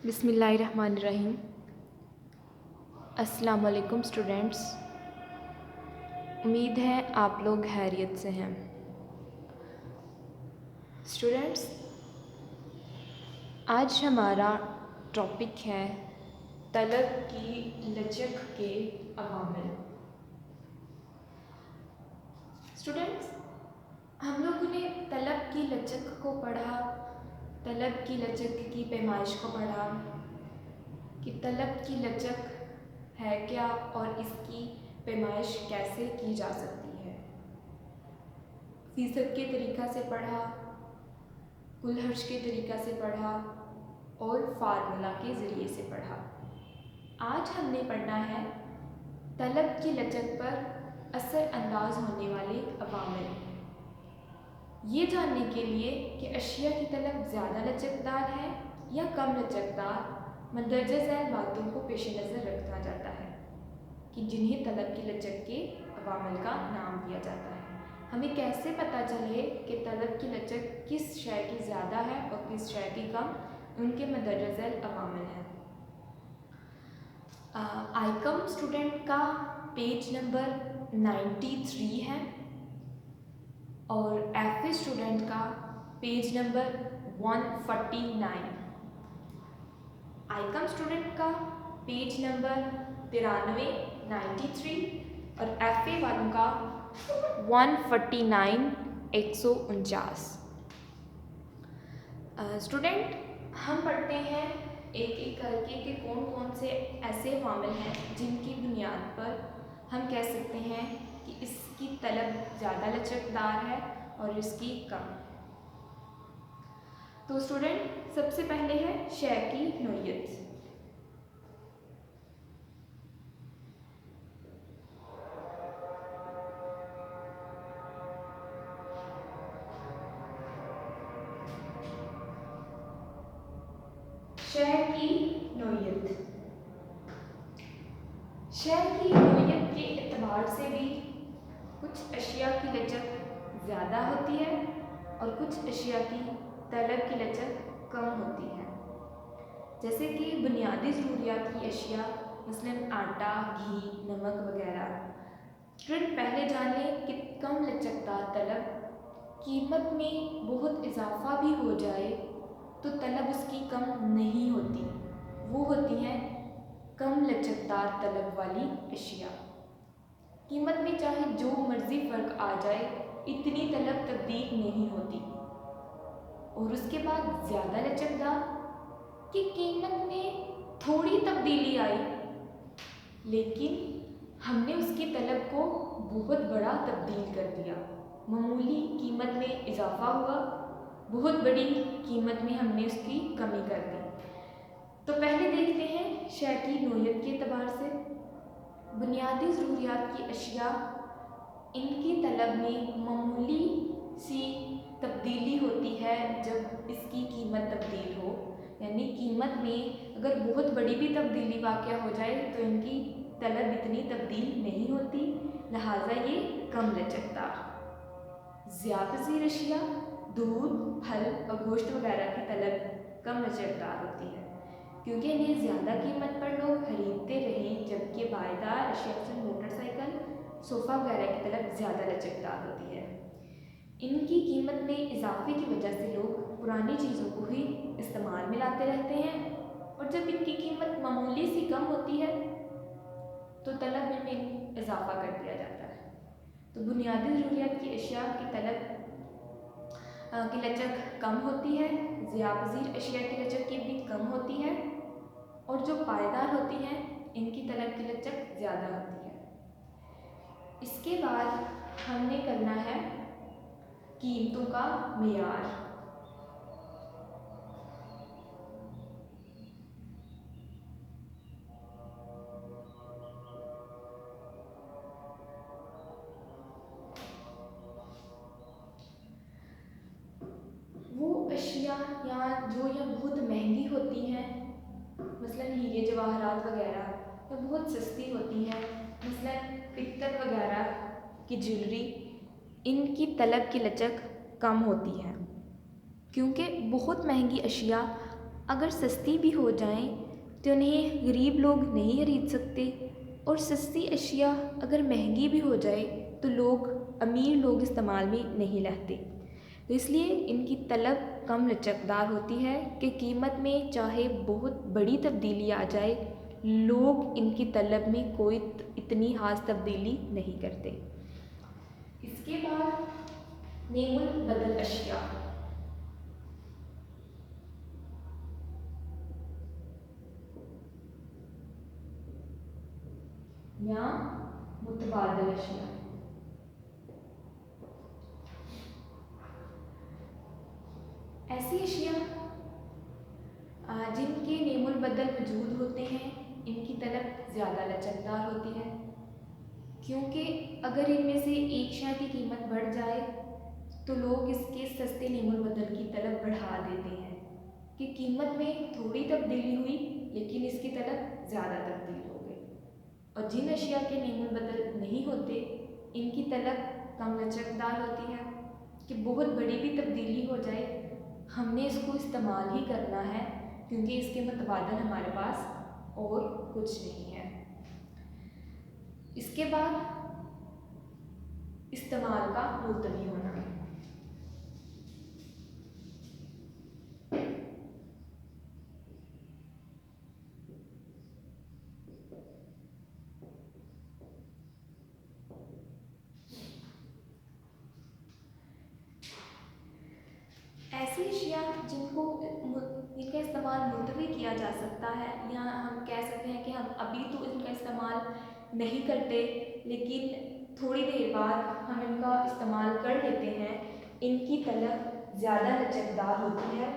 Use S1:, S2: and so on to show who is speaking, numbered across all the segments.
S1: बिस्मिल्लाहिर्रहमानिर्रहीम। अस्सलाम वालेकुम स्टूडेंट्स। उम्मीद है आप लोग खैरियत से हैं। स्टूडेंट्स, आज हमारा टॉपिक है तलब की लचक के अवामिल। स्टूडेंट्स, हम लोगों ने तलब की लचक को पढ़ा, तलब की लचक की पैमाइश को पढ़ा कि तलब की लचक है क्या और इसकी पैमाइश कैसे की जा सकती है। फ़ीसद के तरीक़ा से पढ़ा, कुल हर्ज के तरीक़ा से पढ़ा और फार्मूला के ज़रिए से पढ़ा। आज हमने पढ़ना है तलब की लचक पर असर अंदाज होने वाले अवामिल। ये जानने के लिए कि अशिया की तलब ज़्यादा लचकदार है या कम लचकदार, मंदरजा झैल बातों को पेश नज़र रखा जाता है कि जिन्हें तलब की लचक के अवामिल का नाम दिया जाता है। हमें कैसे पता चले कि तलब की लचक किस शय की ज़्यादा है और किस शय की कम, उनके मंदरजा झैल अवामिल हैं। आइकम स्टूडेंट का पेज नंबर 93 है और एफ स्टूडेंट का पेज नंबर 149। आइकम स्टूडेंट का पेज नंबर 93 और एफ ए वालों का 149 149। स्टूडेंट, हम पढ़ते हैं एक एक करके कि कौन कौन से ऐसे अवामिल हैं जिनकी बुनियाद पर हम कह सकते हैं कि इसकी तलब ज़्यादा लचकदार है और इसकी कम। तो स्टूडेंट, सबसे पहले है शय की नोयत। शय की नोयत, शय की नोयत के एतबार से भी कुछ अशिया की लचक ज़्यादा होती है और कुछ अशिया की तलब की लचक कम होती है। जैसे कि बुनियादी ज़रूरियात की अशिया मसलन आटा, घी, नमक वगैरह। स्टूडेंट, पहले जान लें कि कम लचकदार तलब कीमत में बहुत इजाफा भी हो जाए तो तलब उसकी कम नहीं होती, वो होती हैं कम लचकदार तलब वाली अशिया। कीमत में चाहे जो मर्ज़ी फ़र्क आ जाए, इतनी तलब तब्दील नहीं होती। और उसके बाद ज़्यादा लचकदार कि कीमत में थोड़ी तब्दीली आई लेकिन हमने उसकी तलब को बहुत बड़ा तब्दील कर दिया। मामूली कीमत में इजाफा हुआ, बहुत बड़ी कीमत में हमने उसकी कमी कर दी। तो पहले देखते हैं शय की नोयत के एतबार से। बुनियादी ज़रूरियात की अशिया, इनकी तलब में मामूली सी तब्दीली होती है जब इसकी कीमत तब्दील हो, यानी कीमत में अगर बहुत बड़ी भी तब्दीली वाक़या हो जाए तो इनकी तलब इतनी तब्दील नहीं होती, लिहाजा ये कम लचकदार। ज़्यादा अशिया, दूध, फल और गोश्त वगैरह की तलब कम लचकदार होती है क्योंकि इन्हें ज़्यादा कीमत पर लोग खरीदते रहें, जबकि बायदार अशिया जैसे मोटरसाइकिल, सोफ़ा वगैरह की तलब ज़्यादा लचकदार होती है। इनकी कीमत में इजाफे की वजह से लोग पुरानी चीज़ों को ही इस्तेमाल में लाते रहते हैं और जब इनकी कीमत मामूली सी कम होती है तो तलब में इजाफा कर दिया जाता है। तो बुनियादी ज़रूरियात की अशिया की तलब की लचक कम होती है, ज़ियापज़ीर अशिया की लचक की भी कम होती है और जो पायदार होती हैं इनकी तलब की लचक ज़्यादा होती है। इसके बाद हमने करना है कीमतों का मेयार। वो अशिया जो बहुत महंगी होती हैं, मसलन हीरे जवाहरात वगैरह, या बहुत सस्ती होती हैं, मसलन पित्तल वगैरह की ज्वेलरी, इनकी तलब की लचक कम होती है क्योंकि बहुत महंगी अशिया अगर सस्ती भी हो जाएं तो उन्हें गरीब लोग नहीं खरीद सकते, और सस्ती अशिया अगर महंगी भी हो जाए तो अमीर लोग इस्तेमाल में नहीं लाते। तो इसलिए इनकी तलब कम लचकदार होती है कि कीमत में चाहे बहुत बड़ी तब्दीली आ जाए, लोग इनकी तलब में कोई इतनी खास तब्दीली नहीं करते। इसके बाद नेमुल बदल अशिया। या मुतबादल अशिया। ऐसी अशिया जिनके नेमुल बदल मौजूद होते हैं, इनकी तलब ज़्यादा लचकदार होती है, क्योंकि अगर इनमें से एक शय की कीमत बढ़ जाए तो लोग इसके सस्ते नेमुल बदल की तलब बढ़ा देते हैं कि कीमत में थोड़ी तब्दीली हुई लेकिन इसकी तलब ज़्यादा तब्दील हो गई। और जिन अशिया के नेमुल बदल नहीं होते, इनकी तलब कम लचकदार होती है कि बहुत बड़ी भी तब्दीली हो जाए हमने इसको इस्तेमाल ही करना है, क्योंकि इसके मुतबादल हमारे पास और कुछ नहीं है। इसके बाद इस्तेमाल का मुलतवी होना। ऐसी अशिया जिनका इस्तेमाल मुलतवी किया जा सकता है, या हम कह सकते हैं कि हम अभी तो इनका इस्तेमाल नहीं करते लेकिन थोड़ी देर बाद हम इनका इस्तेमाल कर लेते हैं, इनकी तलब ज़्यादा लचकदार होती है,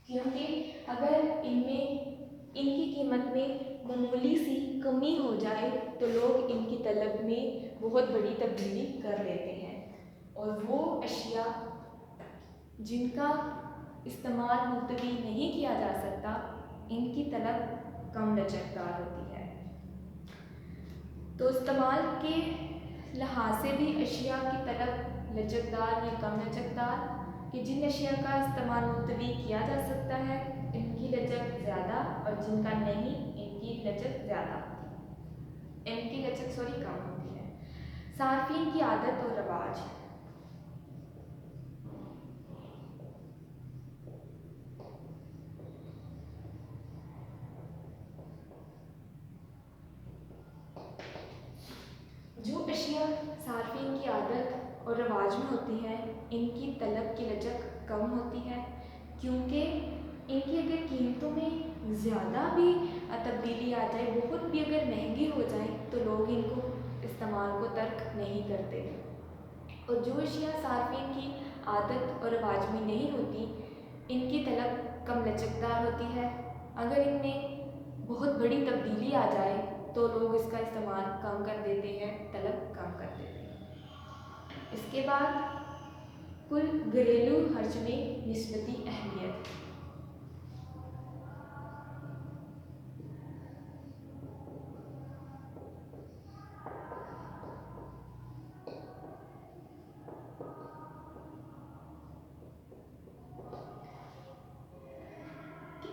S1: क्योंकि अगर इनकी कीमत में मामूली सी कमी हो जाए तो लोग इनकी तलब में बहुत बड़ी तब्दीली कर लेते हैं। और वो अशिया जिनका इस्तेमाल मुलतवी नहीं किया जा सकता, इनकी तलब कम लचकदार होती है। तो इस्तेमाल के लिहाज से भी अशिया की तलब लचकदार या कम लचकदार, कि जिन अशिया का इस्तेमाल मुलतवी किया जा सकता है इनकी लचक ज़्यादा, और जिनका नहीं इनकी लचक कम होती है। सार्फिन की आदत और रवाज। जो अशिया सार्फिन की आदत और रवाज में होती है, इनकी तलब की लचक कम होती है, क्योंकि इनकी अगर कीमतों में ज़्यादा भी तब्दीली आ जाए, बहुत भी अगर महंगी हो जाए, तो लोग इनको इस्तेमाल को तर्क नहीं करते। और जो अशिया सार्फिन की आदत और रवाज में नहीं होती, इनकी तलब कम लचकदार होती है। अगर इनमें बहुत बड़ी तब्दीली आ जाए तो लोग इसका इस्तेमाल कम कर देते हैं, तलब कम कर देते हैं। इसके बाद कुल घरेलू खर्च में निस्बती अहमियत।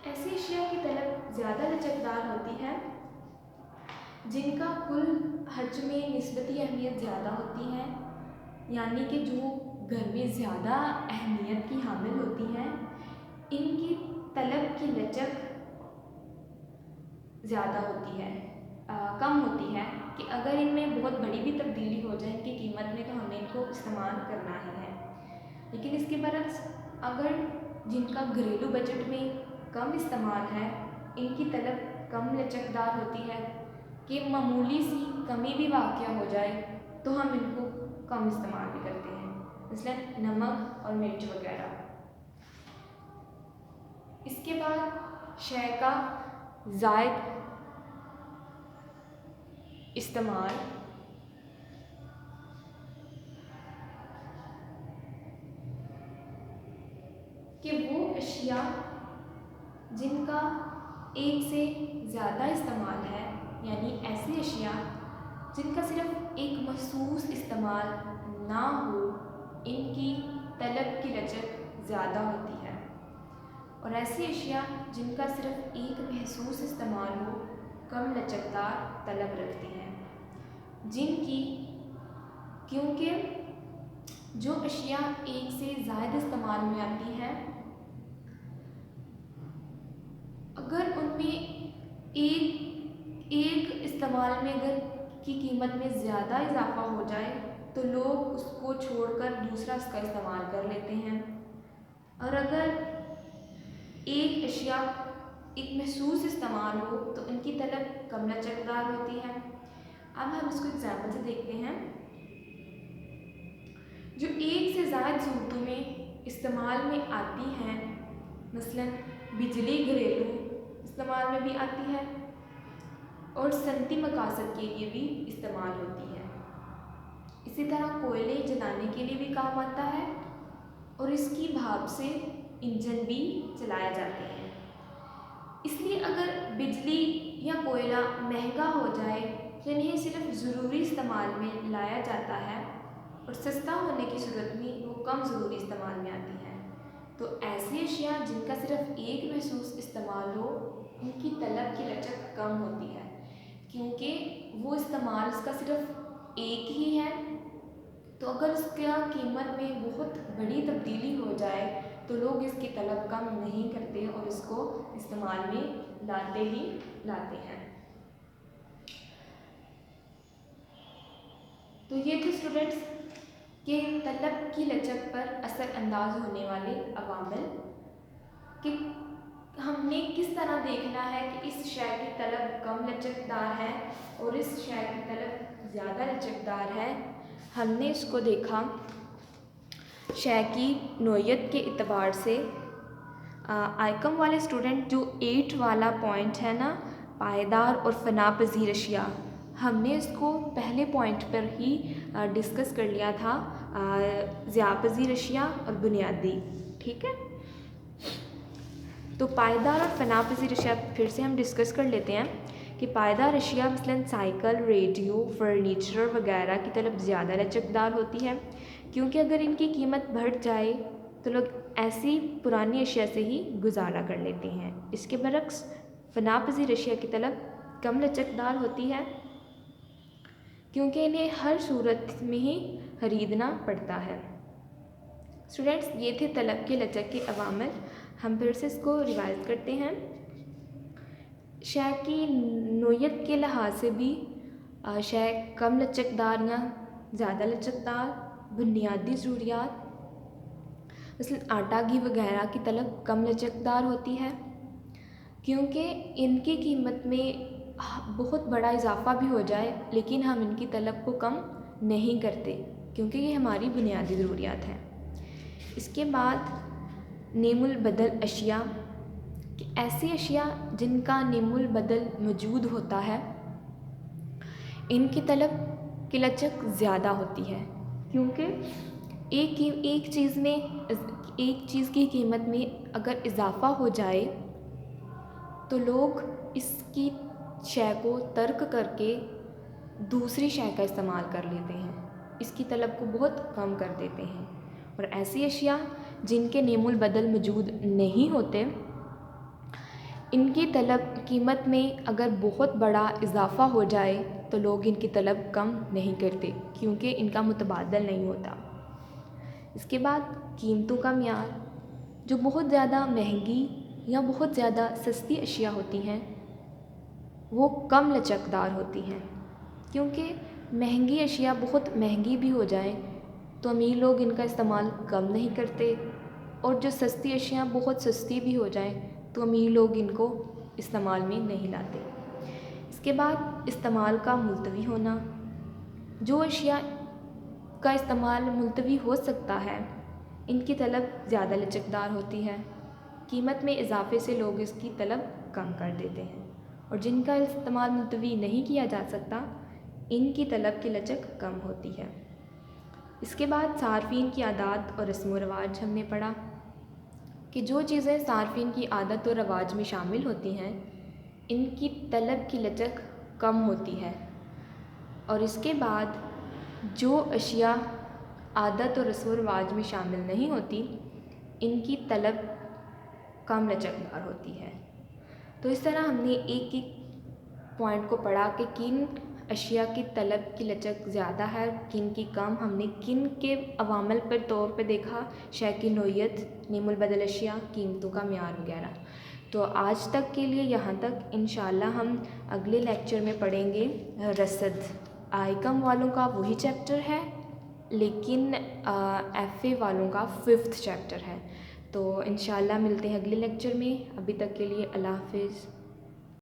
S1: ऐसी अशिया की तलब ज़्यादा लचकदार होती है जिनका कुल खर्च में निस्बती अहमियत ज़्यादा होती है, यानी कि जो घर में ज़्यादा अहमियत की हामिल होती हैं, इनकी तलब की लचक ज़्यादा होती है, कम होती है, कि अगर इनमें बहुत बड़ी भी तब्दीली हो जाए इनकी कीमत में तो हमें इनको इस्तेमाल करना ही है। लेकिन इसके बरक्स अगर जिनका घरेलू बजट में कम इस्तेमाल है, इनकी तलब कम लचकदार होती है कि मामूली सी कमी भी वाक़या हो जाए तो हम इनको कम इस्तेमाल भी करते हैं, इसलिए नमक और मिर्च वगैरह। इसके बाद शय का ज़ायद इस्तेमाल। कि वो अशिया जिनका एक से ज़्यादा इस्तेमाल है, यानी ऐसी अशिया जिनका सिर्फ एक मखसूस इस्तेमाल ना हो, इनकी तलब की लचक ज़्यादा होती है। और ऐसी अशिया जिनका सिर्फ एक महसूस इस्तेमाल हो कम लचकदार तलब रखती हैं, जिनकी क्योंकि जो अशिया एक से ज़्यादा इस्तेमाल में आती हैं, अगर उनमें एक इस्तेमाल में अगर की कीमत में ज़्यादा इजाफा हो जाए तो लोग उसको छोड़कर दूसरा उसका इस्तेमाल कर लेते हैं। और अगर एक अशिया एक महसूस इस्तेमाल हो तो उनकी तलब कम लचकदार होती है। अब हम इसको एग्जाम्पल से देखते हैं। जो एक से ज़्यादा सूरतों में इस्तेमाल में आती हैं, मसलन बिजली घरेलू इस्तेमाल में भी आती है और सनती मकासद के लिए भी इस्तेमाल होती है। इसी तरह कोयले जलाने के लिए भी काम आता है और इसकी भाप से इंजन भी चलाए जाते हैं। इसलिए अगर बिजली या कोयला महंगा हो जाए तो इन्हें सिर्फ ज़रूरी इस्तेमाल में लाया जाता है और सस्ता होने की सूरत में वो कम ज़रूरी इस्तेमाल में आती है। तो ऐसी अशिया जिनका सिर्फ एक महसूस इस्तेमाल हो उनकी तलब की लचक कम होती है, क्योंकि वो इस्तेमाल उसका सिर्फ एक ही है। तो अगर उसका कीमत में बहुत बड़ी तब्दीली हो जाए तो लोग इसकी तलब कम नहीं करते और इसको इस्तेमाल में लाते ही लाते हैं। तो ये थे स्टूडेंट्स के तलब की लचक पर असरअंदाज होने वाले अवामिल कि हमने किस तरह देखना है कि इस शय की तलब कम लचकदार है और इस शय की तलब ज़्यादा लचकदार है। हमने इसको देखा शय की नोयत के एतबार से। आइकम वाले स्टूडेंट जो 8 वाला पॉइंट है ना, पायदार और फना पजीर अशिया, हमने इसको पहले पॉइंट पर ही डिस्कस कर लिया था, ज़िया पजीर अशिया और बुनियादी। ठीक है, तो पायदार और फना पजीर अशिया फिर से हम डिस्कस कर लेते हैं कि पायदार अशिया मसलन साइकिल, रेडियो, फर्नीचर वगैरह की तलब ज़्यादा लचकदार होती है, क्योंकि अगर इनकी कीमत बढ़ जाए तो लोग ऐसी पुरानी अशिया से ही गुजारा कर लेते हैं। इसके बरक्स फना पजीर अशिया की तलब कम लचकदार होती है, क्योंकि इन्हें हर सूरत में ही खरीदना पड़ता है। स्टूडेंट्स, ये थे तलब के लचक के अवामिल। हम फिर से इसको रिवाइज करते हैं। शय की नोयत के लिहाज से भी शय कम लचकदार या ज़्यादा लचकदार, बुनियादी ज़रूरियात मसलन आटा घी वगैरह की तलब कम लचकदार होती है, क्योंकि इनकी कीमत में बहुत बड़ा इजाफा भी हो जाए लेकिन हम इनकी तलब को कम नहीं करते, क्योंकि ये हमारी बुनियादी ज़रूरियात हैं। इसके बाद नेमुल बदल अशिया, कि ऐसी अशिया जिनका नेमुल बदल मौजूद होता है, इनकी तलब की लचक ज़्यादा होती है, क्योंकि एक चीज़ की कीमत में अगर इजाफा हो जाए तो लोग इसकी शय को तर्क करके दूसरी शय का इस्तेमाल कर लेते हैं, इसकी तलब को बहुत कम कर देते हैं। और ऐसी अशिया जिनके नेमुल बदल मौजूद नहीं होते, इनकी तलब कीमत में अगर बहुत बड़ा इजाफा हो जाए तो लोग इनकी तलब कम नहीं करते, क्योंकि इनका मुतबादल नहीं होता। इसके बाद कीमतों का मियार, जो बहुत ज़्यादा महंगी या बहुत ज़्यादा सस्ती अशिया होती हैं वो कम लचकदार होती हैं, क्योंकि महंगी अशिया बहुत महंगी भी हो जाए तो अमीर लोग इनका इस्तेमाल कम नहीं करते, और जो सस्ती अशिया बहुत सस्ती भी हो जाए तो अमीर लोग इनको इस्तेमाल में नहीं लाते। इसके बाद इस्तेमाल का मुलतवी होना, जो अशिया का इस्तेमाल मुलतवी हो सकता है इनकी तलब ज़्यादा लचकदार होती है, कीमत में इजाफे से लोग इसकी तलब कम कर देते हैं, और जिनका इस्तेमाल मुलतवी नहीं किया जा सकता इनकी तलब की लचक कम होती है। इसके बाद सार्फिन की आदत और रस्म व रवाज हमने पढ़ा कि जो चीज़ें सार्फिन की आदत और रवाज में शामिल होती हैं इनकी तलब की लचक कम होती है, और इसके बाद जो अशिया आदत और रस्म व रवाज में शामिल नहीं होती इनकी तलब कम लचकदार होती है। तो इस तरह हमने एक एक पॉइंट को पढ़ा कि किन अशिया की तलब की लचक ज़्यादा है, किन की कम। हमने किन के अवामल पर तौर पे देखा, शय की नोयत, नीमुल बदल अशिया, कीमतों का म्यार वगैरह। तो आज तक के लिए यहाँ तक। इंशाल्लाह हम अगले लेक्चर में पढ़ेंगे रसद। आइकम वालों का वही चैप्टर है, लेकिन FA वालों का 5th चैप्टर है। तो इंशाल्लाह मिलते हैं अगले लेक्चर में। अभी तक के लिए अल्लाह हाफिज़।